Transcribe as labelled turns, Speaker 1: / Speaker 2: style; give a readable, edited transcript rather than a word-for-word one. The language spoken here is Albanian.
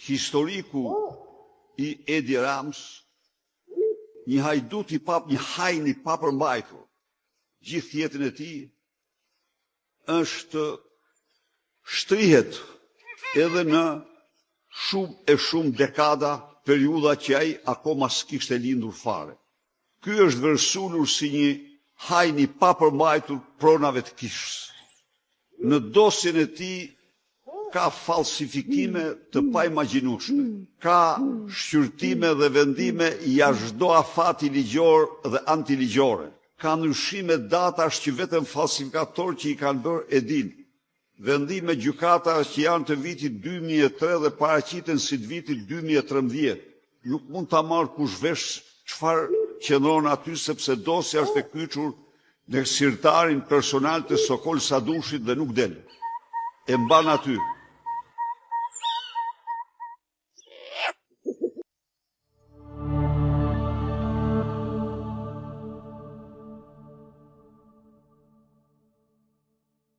Speaker 1: historiku i Edi Rams, një hajdut një hajn i papërmbajtur, gjithë jetën e tij, është shtrihet edhe në shumë dekada, periudha që ai akoma s'kishte lindur fare. Ky është vërsulur si një hajn i papërmbajtur pronave të kishës. Në dosjen e tij ka falsifikime të paimagjinueshme, ka shqyrtime dhe vendime jashtë çdo afati ligjor dhe antiligjore. Ka ndryshime datash që vetëm falsifikatorë që i kanë bërë e dinë. Vendime gjykatash që janë të vitit 2003 dhe paraqiten si të vitit 2013. Nuk mund ta marrë kush vesh çfarë qëndron aty sepse dosja është e kyçur në sirtarin personal të Sokol Sadushit dhe nuk del. E mban aty.